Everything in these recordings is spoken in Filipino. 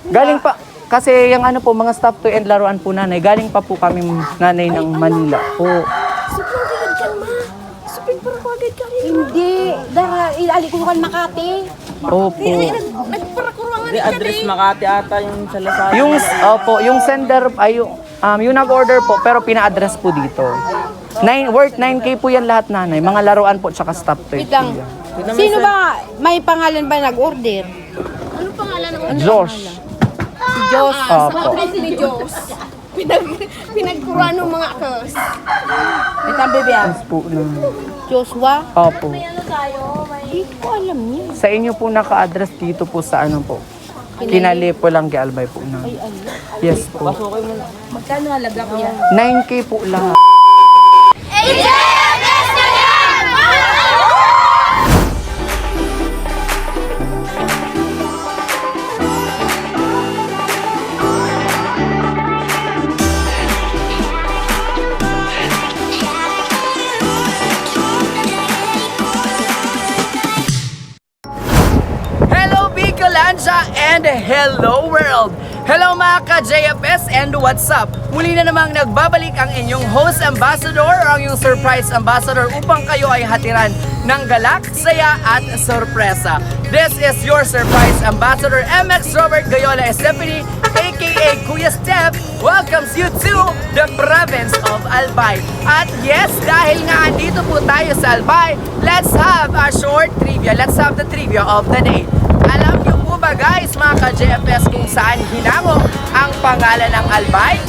Galing pa, kasi yung ano po, mga stuff toy and laruan po nanay, galing pa po kami nanay ng Manila po. Sobrang agad ka, ma. Sobrang parang agad ka rin. Hindi. Dara, ilali ko kan Makati. Opo. Nagparakurangan Di address Makati ata yung sa Lazada. Yung sender ay yung nag-order po pero pina-address po dito. Worth 9K po yan lahat nanay, mga laruan po tsaka stuff toy. Wait lang. Sino ba, may pangalan ba nag-order? Ano pangalan ng order? Josh. Si Diyos. Opo. Ni Diyos. Pinagkuran ng mga kas. Ito ang bebe Yes po na. Joshua? Opo. Hindi ko alam niya. Sa inyo po naka-address dito po sa ano po. Kinali po lang Albay po na. Yes po. Magkano halaga ko yan? 9K po lang. Hello Bicolandia and hello world! Hello mga ka-JFS and what's up? Muli na namang nagbabalik ang inyong host ambassador o ang inyong surprise ambassador upang kayo ay hatiran ng galak, saya at sorpresa. This is your surprise ambassador MX Robert Gayola Estefany aka Kuya Step welcomes you to the province of Albay. At yes, dahil nga andito po tayo sa Albay, let's have a short trivia. Let's have the trivia of the day. Alam niyo po ba guys mga ka-JFS kung saan hinango ang pangalan ng Albay?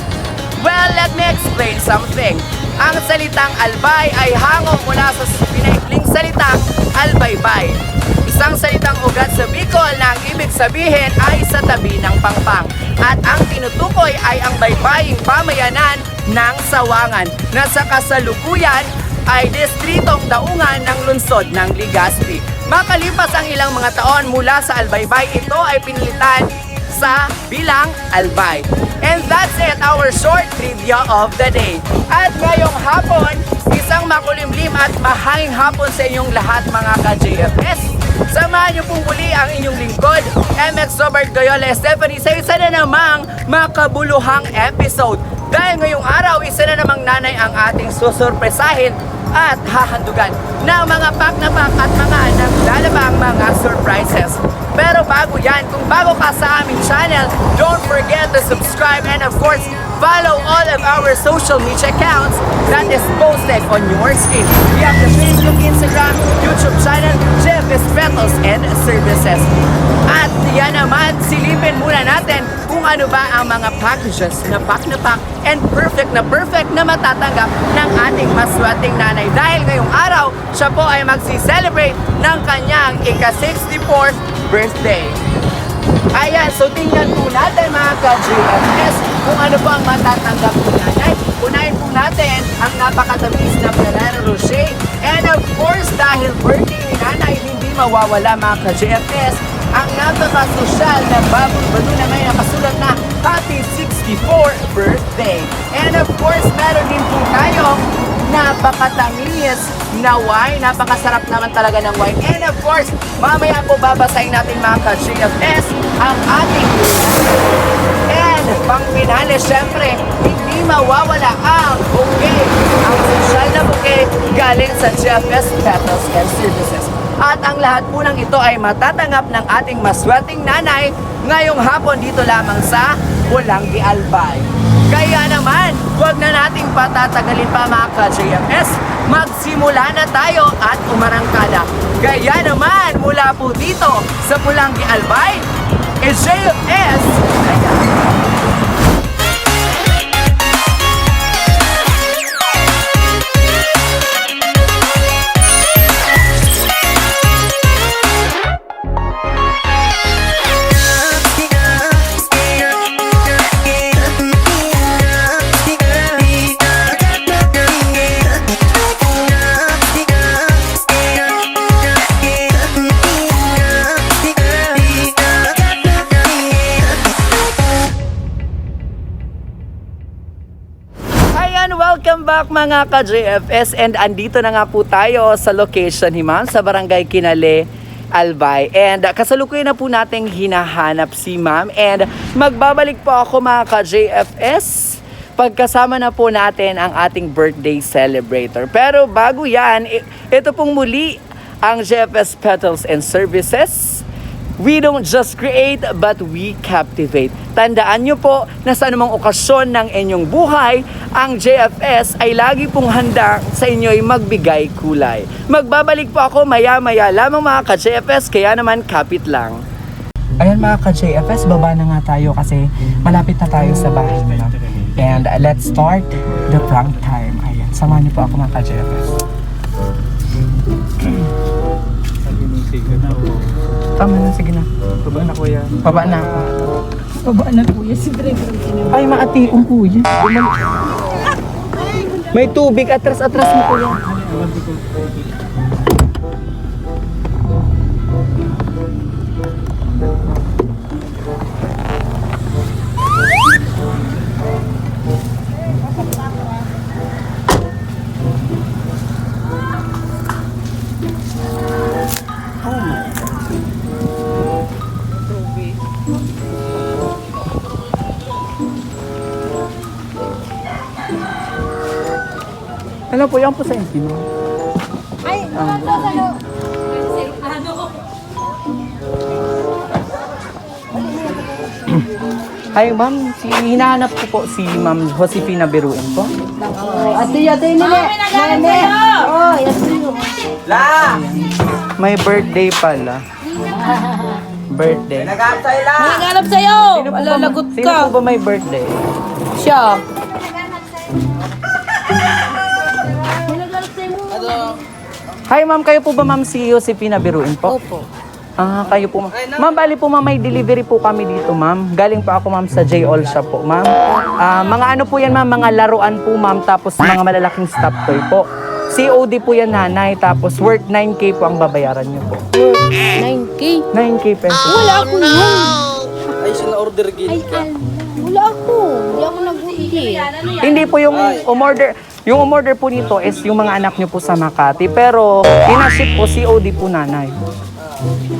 Well, let me explain something. Ang salitang Albay ay hango mula sa pinaikling salitang Albaybay. Isang salitang ugat sa Bicol na ang ibig sabihin ay sa tabi ng pangpang. At ang tinutukoy ay ang baybaying pamayanan ng Sawangan na sa kasalukuyan ay distritong daungan ng lungsod ng Legazpi. Makalipas ang ilang mga taon mula sa Albaybay, ito ay pinilitan sa bilang Albay. And that's it, our short trivia of the day. At ngayong hapon, isang makulimlim at mahanging hapon sa inyong lahat mga ka-JFS. Samahan niyo po muli ang inyong lingkod, MX Robert Gayola Estefany sa isa na namang makabuluhang episode. Dahil ngayong araw, isa na namang nanay ang ating susurpresahin at hahandugan ng mga pack na pack at mga naglalabang mga surprises. Pero bago yan, kung bago ka sa aming channel, don't forget to subscribe and of course, follow all of our social media accounts that is posted on your screen. We have the Facebook, Instagram, YouTube channel, JFS Petals and Services. At yan naman, silipin muna natin kung ano ba ang mga packages na pack and perfect na matatanggap ng ating maswerteng nanay. Dahil ngayong araw, siya po ay magsi-celebrate ng kanyang ika-64th birthday. Ayan, so tingnan po natin mga ka-JFS kung ano po ang matatanggap po nanay. Unahin po natin ang napakatamis na Ferrero Rocher. And of course, dahil birthday ni nanay, hindi mawawala mga ka-JFS ang napaka-sosyal na babong balo na may nakasulat na Happy 64th Birthday. And of course, meron din po tayo napakatamis na wine. Napakasarap naman talaga ng wine. And of course, mamaya po babasahin natin mga ka-JFS ang ating and pang pinali, syempre, hindi mawawala ang bouquet. Ang sosyal na bouquet galing sa JFS Petals and Services. At ang lahat po ng ito ay matatanggap ng ating maswerteng nanay ngayong hapon dito lamang sa Pulangi, Albay. Kaya naman, huwag na nating patatagalin pa mga ka-JFS. Magsimula na tayo at umarangkada. Kaya naman, mula po dito sa Pulangi, Albay, JFS, ayan. Welcome back mga ka-JFS and andito na nga po tayo sa location ni Ma'am sa Barangay Kinale Albay. And kasalukuyan na po nating hinahanap si ma'am. And magbabalik po ako mga ka-JFS pagkasama na po natin ang ating birthday celebrator. Pero bago yan, ito pong muli ang JFS Petals and Services. We don't just create, but we captivate. Tandaan nyo po na sa anumang okasyon ng inyong buhay, ang JFS ay lagi pong handa sa inyo'y magbigay kulay. Magbabalik po ako maya-maya lamang mga ka-JFS, kaya naman kapit lang. Ayan mga ka-JFS, baba na nga tayo kasi malapit na tayo sa bahay nila. And let's start the prank time. Ayan, samahan niyo po ako mga ka-JFS. Tama na, sige na. Baba na kuya. Baba na ako. Baba na kuya, si Driver. Ay, maationg kuya. May tubig, atras-atras mo kuya. Ano po, yan po sa inyo. Ay, ano? Hi ma'am, hinahanap ko po si ma'am Josefina Biruin po. Ate, nene. Nene. Oh, yes. La! May birthday pala. Birthday. Naghanap sa'yo. Malalagot Sino po ba may birthday? Siya. Hi ma'am, kayo po ba ma'am si Josefina Biruin po? Opo. Ah, kayo po ma'am. Ma'am, bali po ma'am, may delivery po kami dito ma'am. Galing pa ako ma'am sa J-All Shop po ma'am. Mga ano po yan ma'am, mga laruan po ma'am, tapos mga malalaking stop toy po. COD po yan nanay, tapos worth 9K po ang babayaran niyo po. 9K. 9K pesos. Wala ako yun. Ay, sina-order gini ka. Wala ako. Hindi ako nag-order. Hindi po yung umorder. Yung umorder po nito is yung mga anak niyo po sa Makati. Pero inaship po COD po nanay.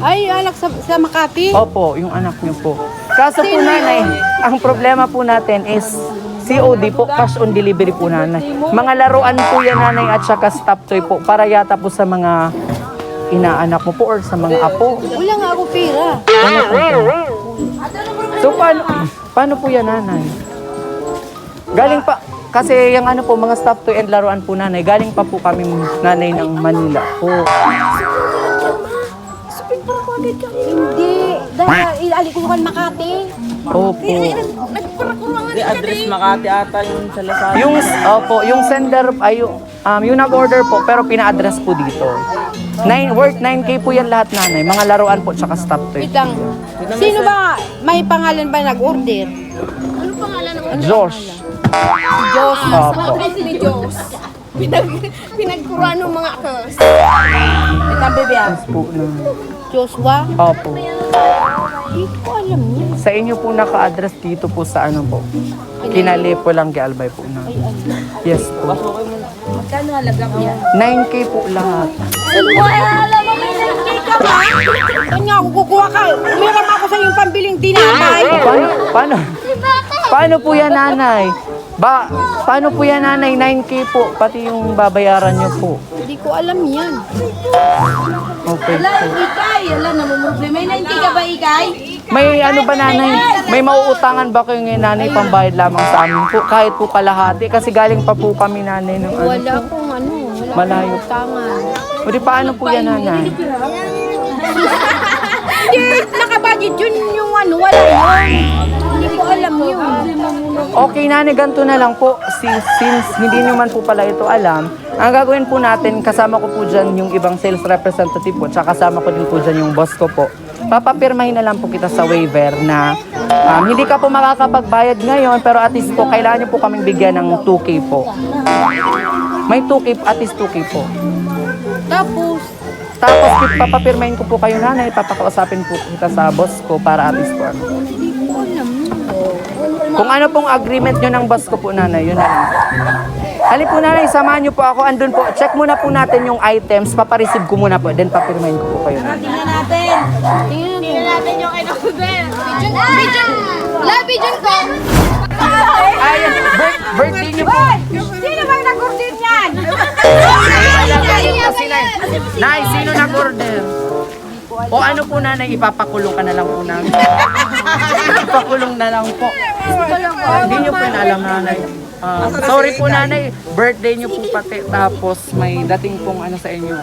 Ay, anak sa Makati. Opo, yung anak niyo po. Kaso po nanay, ang problema po natin is COD po, cash on delivery po nanay. Mga laruan po yan nanay at saka stop toy po para yata po sa mga inaanak mo po or sa mga apo. Wala nga ako pera. Ano po yan? So paano po yan nanay? Galing pa, kasi yung ano po, mga stop toy and laruan po nanay, galing pa po kami nanay ng Manila po. Supin para ko agad kami. Hindi. Dahil iali ko kan Makati. Opo. Hindi, address Makati ata yung sa Lazada. Yung sender ay yung nag-order po pero pina-address po dito. Worth 9K po yan lahat nanay, mga laruan po tsaka stop toy. Wait lang. Sino ba? May pangalan ba nag-order? Ano pangalan ng Josh. Diyos. Opo. Ni Diyos. Pinagkuran ng mga kas. Itang bebe ah. Po na. Joshua? Opo. Hindi ko alam yun. Sa inyo po naka-address dito po sa ano po. Kinalipo lang kay Albay po na. Yes po. Magkano halaga ko yan? 9K po lahat. Alam mo, may 9K ka ba? Kanya ako kukuha ka. Umiram ako sa yung pambiling tinapay. Paano po yan nanay? Paano po yan nanay? 9K po, pati yung babayaran nyo po. Hindi ko alam yan. Okay po. Ikay, alam na mo problema. May 9K ka ba, Ikay? May ano ba nanay? May mauutangan ba kayo ngayon nanay pambayad lamang sa amin po? Kahit po kalahati kasi galing pa po kami nanay ng ano. Wala akong ano. Wala Malayo. akong tangan. O di paano po yan nanay? Hindi, nakabudget yun yung ano. Wala yun. Hindi ko alam yun. Okay nanay, ganito na lang po. Since hindi nyo man po pala ito alam, ang gagawin po natin, kasama ko po dyan yung ibang sales representative po, tsaka kasama ko din po dyan yung boss ko po. Papapirmahin na lang po kita sa waiver na hindi ka po makakapagbayad ngayon, pero at least po, kailangan nyo po kaming bigyan ng 2K po. May 2K, at least 2K po. Tapos papapirmahin ko po kayo nanay, papakausapin po kita sa boss ko para at least po ano. Hindi ko alam yun. Kung ano pong agreement nyo ng boss ko po nanay, yun na lang. Halip po nanay, samahan niyo po ako. Andun po, check muna po natin yung items. Papareceive ko muna po, then papirmahin ko po kayo. Tingnan natin. Tingnan natin yung kay Nobel. Bijon ko. Ayan, birthday niyo po. Sino bang nag-order yan? Nay, sino nag-order? O ano po nanay, ipapakulong ka na lang po namin. Ipakulong na lang po. Hindi niyo po yun alam nanay. Sorry po nanay, birthday niyo po pati. Tapos may dating pong ano sa inyo.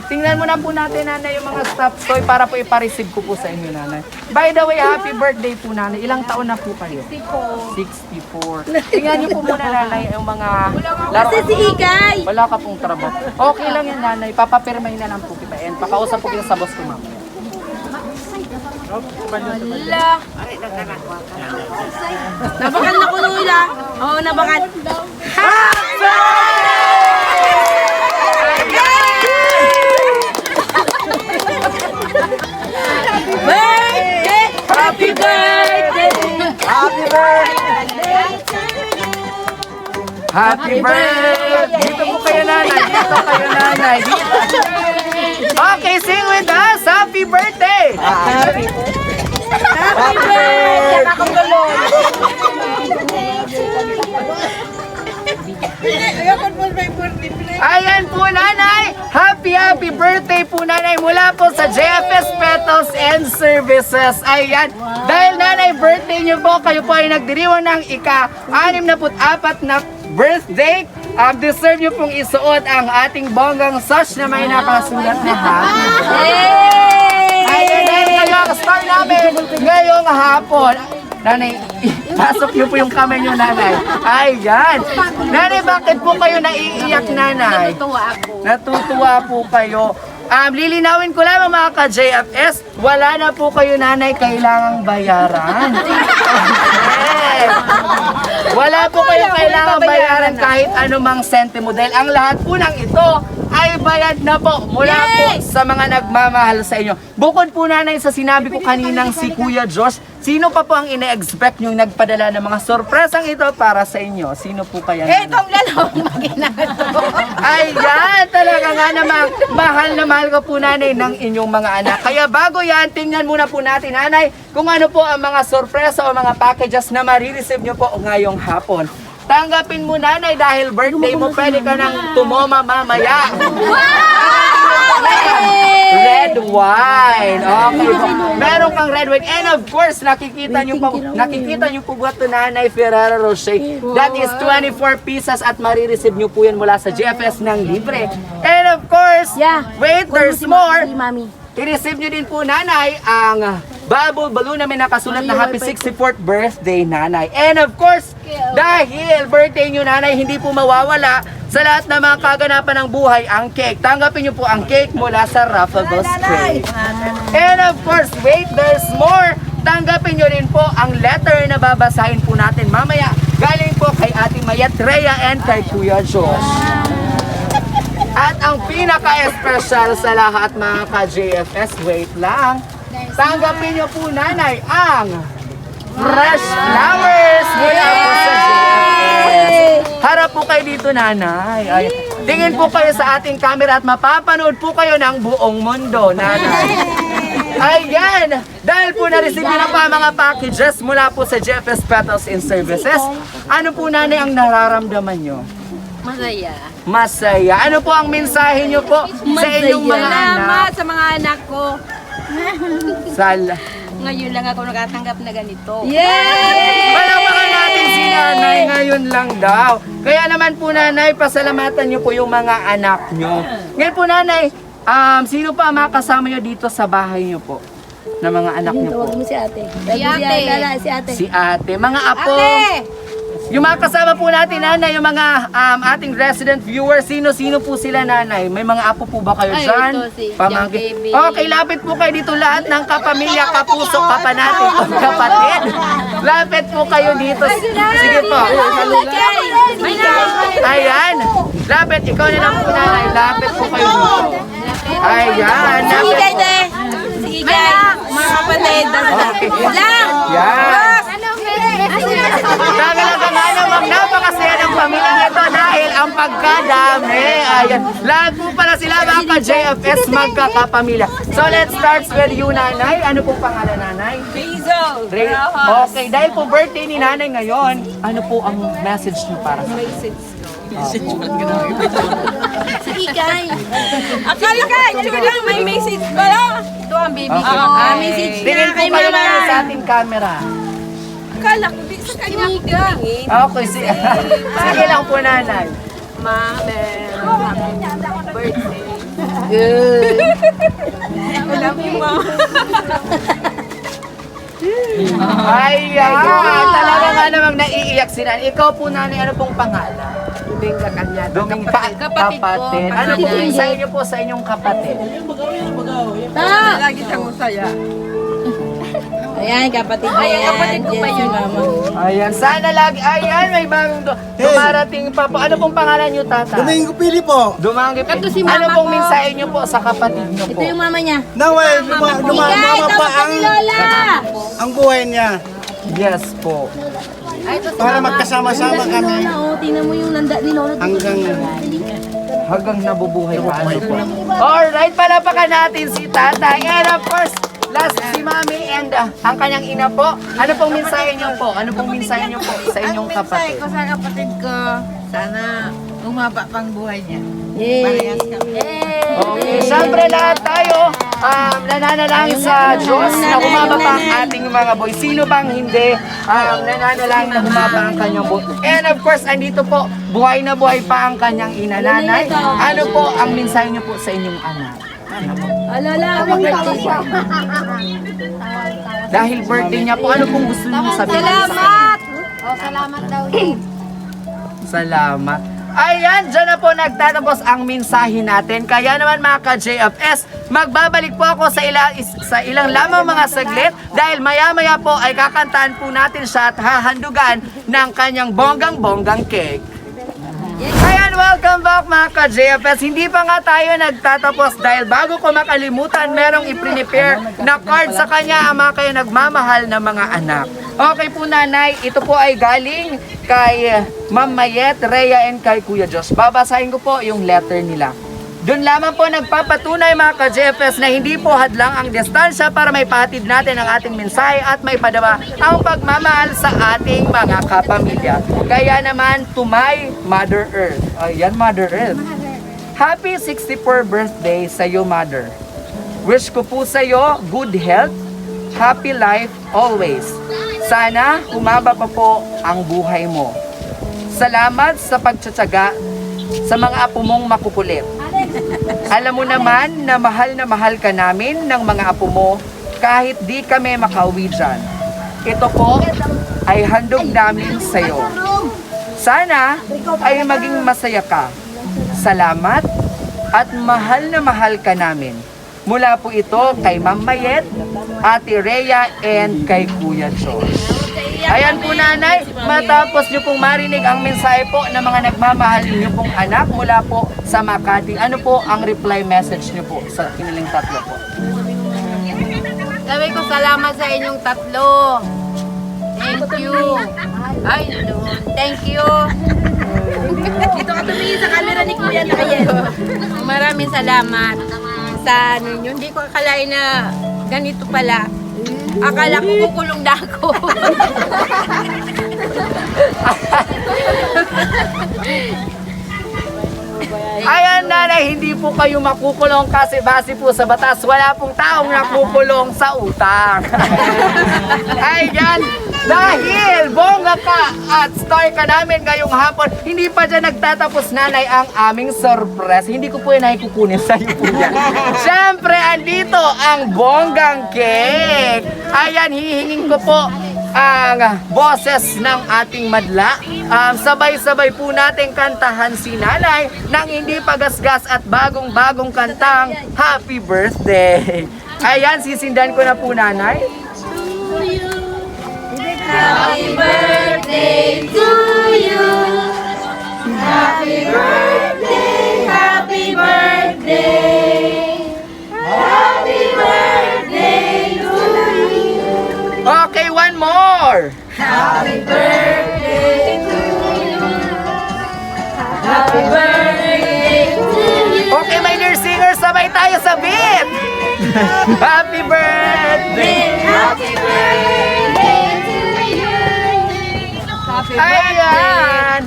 Tingnan muna po natin nanay yung mga stuffed toy para po ipareceive ko po sa inyo nanay. By the way, happy birthday po nanay. Ilang taon na po kayo? 64. Tingnan niyo po muna nanay yung mga laruan. Si Ikay. Wala ka pong trabaho. Okay lang yan nanay, papapirmahin na lang po kita. And pakausap po kita sa boss ko mamaya. Nabakan na ko nila. Oo, nabakan. Happy birthday! Happy birthday! Happy birthday! Dito po kayo nanay. Dito kayo nanay. Okay, sing with us. Happy birthday! Happy birthday! Ayan po nanay, happy birthday po nanay mula po sa JFS Petals and Services. Ayan, dahil nanay birthday niyo po, kayo po ay nagdiriwang ng ika-64 na birthday. Deserve niyo pong isuot ang ating bonggang sash na may nakasulat na happy birthday. Ayan, kayo ang star namin ngayong hapon. Nanay, pasok niyo po yung kamay niyo, nanay. Ayan. Nanay, bakit po kayo naiiyak, nanay? Natutuwa po kayo. Lilinawin ko lang mga ka-JFS, wala na po kayo, nanay, kailangang bayaran. Okay. Wala po kayo kailangang bayaran kahit anumang sentimo dahil ang lahat po ng ito ay bayad na po mula po sa mga nagmamahal sa inyo. Bukod po nanay sa sinabi ko kaninang si Kuya Josh, sino pa po ang ine-expect nyo nagpadala ng mga sorpresang ito para sa inyo? Sino po kaya? Itong lalawang maginato. Ayan, talaga nga namang mahal na mahal ko po nanay ng inyong mga anak. Kaya bago yan, tingnan muna po natin nanay kung ano po ang mga sorpresa o mga packages na marireceive nyo po ngayong hapon. Tanggapin mo nanay dahil birthday mo, pwede ka nang tumoma mamaya. Red wine. Okay po. Meron kang red wine. And of course, nakikita nyo po ba ito nanay Ferrero Rocher. That is 24 pieces at marireceive nyo po yan mula sa JFS ng libre. And of course, wait, there's more. I-receive nyo din po nanay ang bubble balloon na may nakasulat na happy 64th birthday nanay. And of course, dahil birthday nyo nanay, hindi po mawawala sa lahat ng mga kaganapan ng buhay ang cake. Tanggapin nyo po ang cake mula sa Raffles Cake. And of course, wait, there's more. Tanggapin nyo rin po ang letter na babasahin po natin mamaya. Galing po kay Ate Mayat Rhea and kay Kuya Josh. At ang pinaka-espesyal sa lahat mga ka-JFS, wait lang. Tanggapin nyo po nanay ang fresh flowers mula po sa JFS. Harap po kayo dito nanay. Ay, tingin po kayo sa ating camera at mapapanood po kayo ng buong mundo nanay. Ayan! Dahil po na-receive nyo na pa ang mga packages mula po sa JFS Petals and Services, ano po nanay ang nararamdaman nyo? Masaya. Masaya. Ano po ang mensahe nyo po sa inyong mga anak? Salamat sa mga anak ko. Ngayon lang ako nakatanggap na ganito. Yay! Palamakan natin si nanay ngayon lang daw. Kaya naman po nanay, pasalamatan nyo po yung mga anak nyo. Ngayon po nanay, sino pa ang mga kasama nyo dito sa bahay nyo po? Na mga anak nyo po? Si ate. Si ate. Si ate. Mga apo. Ate! Yung mga kasama po natin, nanay, yung mga ating resident viewers, sino-sino po sila, nanay? May mga apo po ba kayo Ay, dyan? ito si Pamangkin. John Baby. Okay, lapit po kayo dito lahat ng kapamilya, kapuso, kapanatin, kapatid. Lapit po kayo dito. Sige po. Ayan. Lapit, ikaw na lang po, nanay. Lapit po kayo dito. Ayan. Si Lapit Igay po. de. Si Igay. Mga kapatid. Okay. Lang! Yan. Talaga nga namang napakasaya ng pamilya nito dahil pagkadami. Ayan. Lahat po pala sila mga ka-JFS magkakapamilya. So let's start with you, Nanay. Ano pong pangalan, Nanay? Hazel! Okay, dahil po birthday ni Nanay ngayon, ano po ang message niyo para sa Ikay. Akala ka, ito lang, may message pala. Ito ang baby ko. Message Tingin po kayo na sa ating camera. Akala ko, di sa kanya ako tingin. Okay, sige lang po, Nanay. Mame, happy birthday. Alam mo, ma. Ayan, talaga nga namang naiiyak si Nanay. Ikaw po, Nanay, ano pong pangalan? Dominga kanya. Kapatid. Ano po sa inyo po sa inyong kapatid? Lagi siyang masaya. Ayan, kapatid niya. Ayan, kapatid ko pa yun. Ayan, sana lagi. Ayan, may bagong dumarating pa po. Ano pong pangalan niyo, Tata? Domingo Pili po. Dumangi po. Ito si Ano mama pong ko. mensahe niyo po sa kapatid niyo po? Ito yung mama niya. Naway, Ikay, dumama pa tawag ka ni Lola. ang buhay niya Yes po. Ay, ito si para mama. magkasama-sama Landa ni kami Lola, oh. Tingnan mo yung landa ni Lola. Hanggang nabubuhay pa. Ano po? Alright, palapakan natin si Tatay. And of course, last si Mami and ang kanyang ina po. Ano pong mensahe niyo po? Ano pong mensahe niyo po sa inyong kapatid? ko sa kapatid ko, sana umaba pang buhay niya. Yay. Okay, syempre lahat tayo nananalangin sa Diyos na humaba pa ang ating mga boy. Sino bang hindi nananalangin na humaba ang kanyang boy? And of course, andito po, buhay na buhay pa ang kanyang ina, Nanay. Ano po ang mensahe niyo po sa inyong anak? Lola, happy birthday siya. Dahil birthday niya po, ano pong gusto niyo sabihin? Salamat! Oh, salamat daw yun. Salamat. Ayan, dyan na po nagtatapos ang mensahe natin. Kaya naman mga ka-JFS, magbabalik po ako sa ilang lamang mga saglit dahil maya-maya po ay kakantahan po natin siya at hahandugan ng kanyang bonggang-bonggang cake. Ayan, welcome back mga ka-JFS. Hindi pa nga tayo nagtatapos dahil bago ko makalimutan, merong i-prepare na card sa kanya ang mga kayo nagmamahal na mga anak. Okay po, Nanay, ito po ay galing kay Ma'am Mayet, Rhea, and kay Kuya Josh. Babasahin ko po yung letter nila. Doon lamang po nagpapatunay mga ka-JFS na hindi po hadlang ang distansya para may patid natin ang ating mensahe at may padama ang pagmamahal sa ating mga kapamilya. Kaya naman, to my Mother Earth. Ayan, Mother Earth. Happy 64th birthday sa iyo, Mother. Wish ko po sa iyo good health, happy life always. Sana humaba pa po ang buhay mo. Salamat sa pagtsatsaga sa mga apo mong makukulit. Alam mo naman na mahal ka namin ng mga apo mo kahit di kami makauwi dyan. Ito po ay handog namin sa'yo. Sana ay maging masaya ka. Salamat at mahal ka namin. Mula po ito kay Ma'am Mayet, Ate Rhea, and kay Kuya Josh. Ayan po, Nanay, matapos nyo pong marinig ang mensahe po ng mga nagmamahal nyo pong anak mula po sa Makati. Ano po ang reply message nyo po sa kiniling tatlo po? Sabi ko, salamat sa inyong tatlo. Thank you. Ay, thank you. Dito ka tumingin sa camera ni Kuya na ayan. Maraming salamat sa ano nyo. Hindi ko akalain na ganito pala. Akala ko kukulong na ako. Ayan, Nanay, hindi po kayo makukulong kasi base po sa batas, wala pong taong nakukulong sa utang. Ayan, dahil bongga ka at star ka namin ngayong hapon, hindi pa dyan nagtatapos, Nanay, ang aming surprise. Hindi ko po yun kukunin sa iyo po yan. Siyempre, andito ang bonggang cake. Ayan, hihingin ko po ang boses ng ating madla. Sabay-sabay po natin kantahan si Nanay ng hindi pagasgas at bagong-bagong kantang Happy Birthday. Ayan, sisindan ko na po, Nanay. Happy birthday to you. Happy birthday, happy birthday. Happy birthday to you. Okay, one more. Happy birthday to you. Happy birthday to you. Okay, my dear singers, sabay tayo sa beat! Happy birthday! Happy birthday to you. Happy Ayan!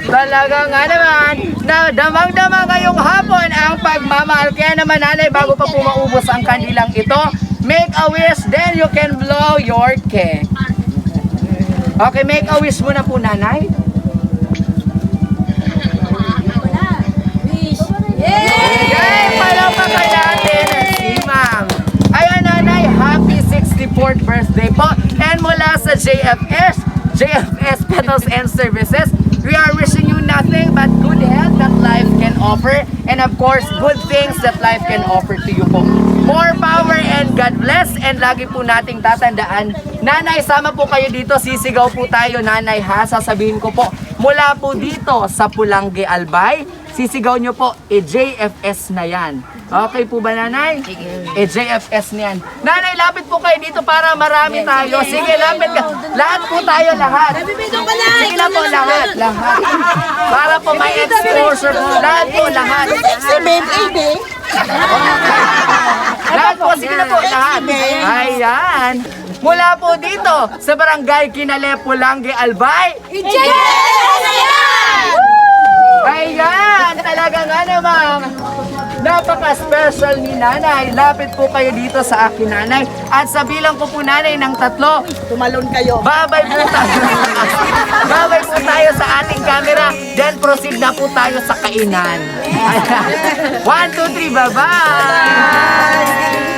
Talaga nga naman, na damang-dama ngayong hapon ang pagmamahal. Kaya naman nanay, bago pa po maubos ang kandilang ito, make a wish, then you can blow your cake. Okay, make a wish muna po nanay. Yay! Palakpakan natin si ma'am. Ayan nanay, happy 64th birthday po. And mula sa JFS Petals and Services, we are wishing you nothing but good health that life can offer. And of course, good things that life can offer to you po. More power and God bless. And lagi po nating tatandaan, nanay, sama po kayo dito. Sisigaw po tayo, nanay ha. Sasabihin ko po, mula po dito sa Pulangi, Albay, sisigaw nyo po, JFS na yan. Okay po ba, nanay? JFS na yan. Nanay, lapit po kayo dito para marami tayo. Sige, lapit ka. Lahat po tayo, lahat. Sige na po, lahat. Para po may exposure po. Lahat po, lahat. Lahat po, sige na po, lahat. Ayan. Mula po dito sa Barangay Kinale, Pulangi, Albay. Ayan, talaga nga naman. Napaka-special ni nanay. Lapit po kayo dito sa akin, nanay. At sa bilang ko po, nanay, ng 3, Tumalon kayo. babay po tayo. Babay po tayo sa ating camera. Then proceed na po tayo sa kainan. Ayan. 1, 2, 3, bye-bye!